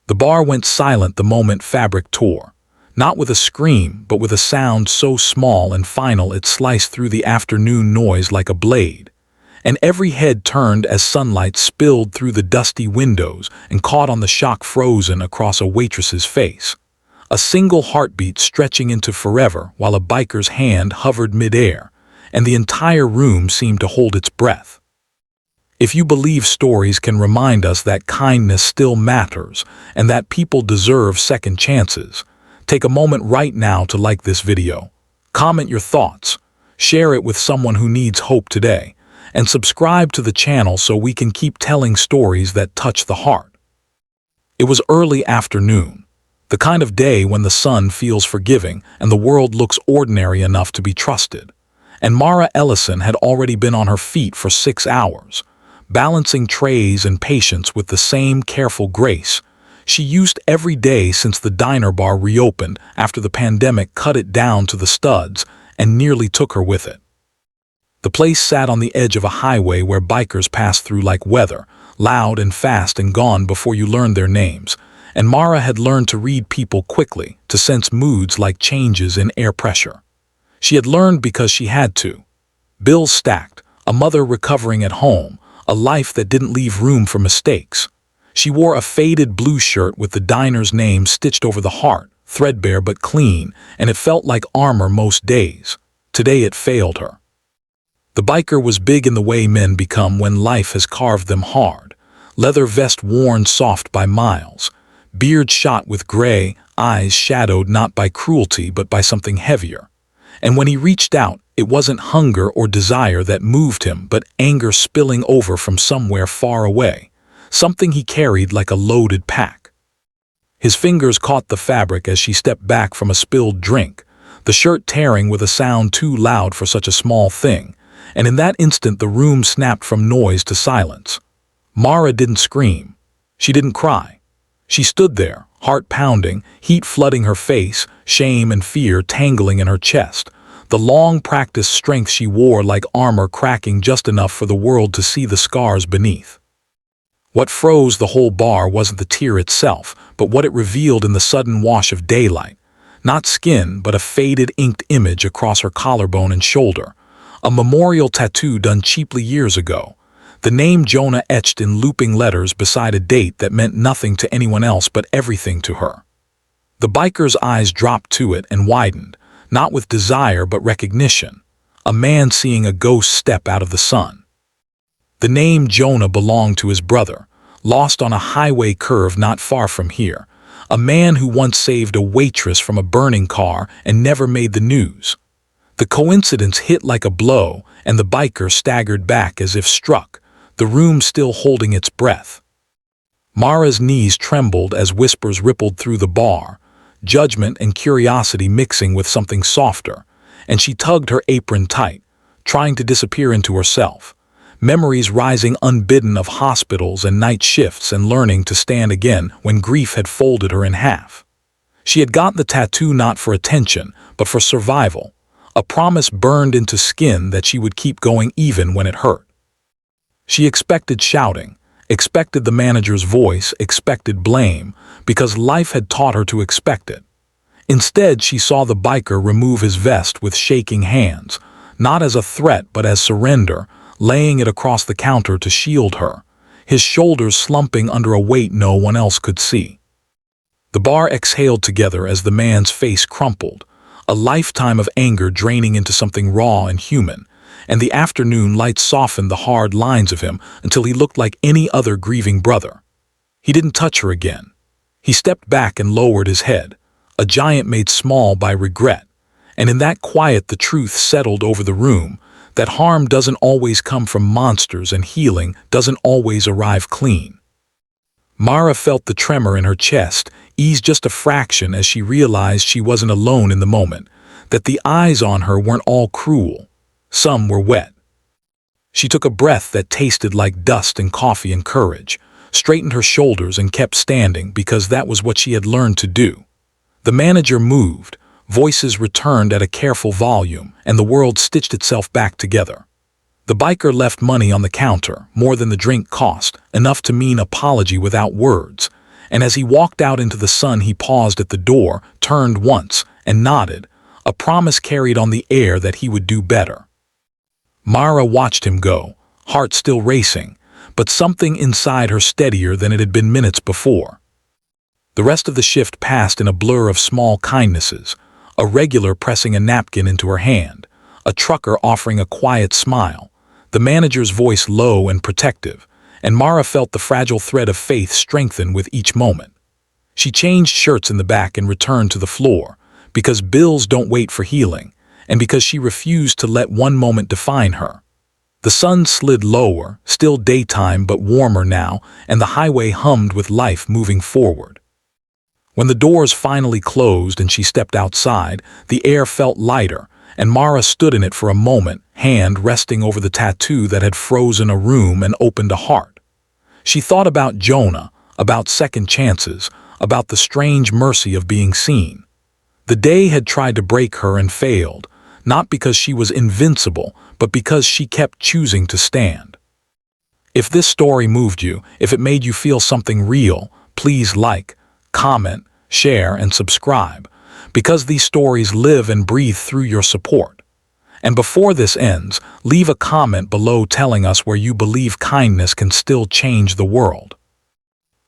The bar went silent the moment Fabric tore, not with a scream, but with a sound so small and final it sliced through the afternoon noise like a blade. And every head turned as sunlight spilled through the dusty windows and caught on the shock frozen across a waitress's face. A single heartbeat stretching into forever while a biker's hand hovered midair, and the entire room seemed to hold its breath. If you believe stories can remind us that kindness still matters and that people deserve second chances, take a moment right now to like this video, comment your thoughts, share it with someone who needs hope today, and subscribe to the channel so we can keep telling stories that touch the heart. It was early afternoon, the kind of day when the sun feels forgiving and the world looks ordinary enough to be trusted. And Mara Ellison had already been on her feet for 6 hours, balancing trays and patience with the same careful grace she used every day since the diner bar reopened after the pandemic cut it down to the studs and nearly took her with it. The place sat on the edge of a highway where bikers passed through like weather, loud and fast and gone before you learned their names, and Mara had learned to read people quickly, to sense moods like changes in air pressure. She had learned because she had to. Bills stacked, a mother recovering at home, a life that didn't leave room for mistakes. She wore a faded blue shirt with the diner's name stitched over the heart, threadbare but clean, and it felt like armor most days. Today it failed her. The biker was big in the way men become when life has carved them hard. Leather vest worn soft by miles, beard shot with gray, eyes shadowed not by cruelty but by something heavier. And when he reached out, it wasn't hunger or desire that moved him, but anger spilling over from somewhere far away, something he carried like a loaded pack. His fingers caught the fabric as she stepped back from a spilled drink, the shirt tearing with a sound too loud for such a small thing, and in that instant the room snapped from noise to silence. Mara didn't scream. She didn't cry. She stood there, heart pounding, heat flooding her face, shame and fear tangling in her chest, the long-practiced strength she wore like armor cracking just enough for the world to see the scars beneath. What froze the whole bar wasn't the tear itself, but what it revealed in the sudden wash of daylight. Not skin, but a faded inked image across her collarbone and shoulder, a memorial tattoo done cheaply years ago, the name Jonah etched in looping letters beside a date that meant nothing to anyone else but everything to her. The biker's eyes dropped to it and widened, not with desire but recognition, a man seeing a ghost step out of the sun. The name Jonah belonged to his brother, lost on a highway curve not far from here, a man who once saved a waitress from a burning car and never made the news. The coincidence hit like a blow, and the biker staggered back as if struck, the room still holding its breath. Mara's knees trembled as whispers rippled through the bar, judgment and curiosity mixing with something softer, and she tugged her apron tight, trying to disappear into herself, memories rising unbidden of hospitals and night shifts and learning to stand again when grief had folded her in half. She had got the tattoo not for attention, but for survival, a promise burned into skin that she would keep going even when it hurt. She expected shouting, expected the manager's voice, expected blame, because life had taught her to expect it. Instead, she saw the biker remove his vest with shaking hands, not as a threat but as surrender, laying it across the counter to shield her, his shoulders slumping under a weight no one else could see. The bar exhaled together as the man's face crumpled, a lifetime of anger draining into something raw and human, and the afternoon light softened the hard lines of him until he looked like any other grieving brother. He didn't touch her again. He stepped back and lowered his head, a giant made small by regret, and in that quiet the truth settled over the room, that harm doesn't always come from monsters and healing doesn't always arrive clean. Mara felt the tremor in her chest ease just a fraction as she realized she wasn't alone in the moment, that the eyes on her weren't all cruel. Some were wet. She took a breath that tasted like dust and coffee and courage, straightened her shoulders and kept standing because that was what she had learned to do. The manager moved, voices returned at a careful volume, and the world stitched itself back together. The biker left money on the counter, more than the drink cost, enough to mean apology without words, and as he walked out into the sun he paused at the door, turned once, and nodded, a promise carried on the air that he would do better. Mara watched him go, heart still racing, but something inside her steadier than it had been minutes before. The rest of the shift passed in a blur of small kindnesses, a regular pressing a napkin into her hand, a trucker offering a quiet smile, the manager's voice low and protective, and Mara felt the fragile thread of faith strengthen with each moment. She changed shirts in the back and returned to the floor, because bills don't wait for healing, and because she refused to let one moment define her. The sun slid lower, still daytime but warmer now, and the highway hummed with life moving forward. When the doors finally closed and she stepped outside, the air felt lighter, and Mara stood in it for a moment, hand resting over the tattoo that had frozen a room and opened a heart. She thought about Jonah, about second chances, about the strange mercy of being seen. The day had tried to break her and failed, not because she was invincible, but because she kept choosing to stand. If this story moved you, if it made you feel something real, please like, comment, share, and subscribe, because these stories live and breathe through your support. And before this ends, leave a comment below telling us where you believe kindness can still change the world.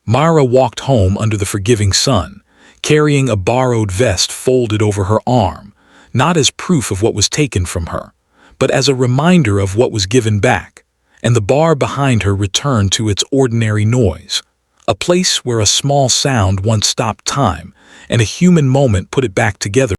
Mara walked home under the forgiving sun, carrying a borrowed vest folded over her arm, not as proof of what was taken from her, but as a reminder of what was given back, and the bar behind her returned to its ordinary noise, a place where a small sound once stopped time, and a human moment put it back together.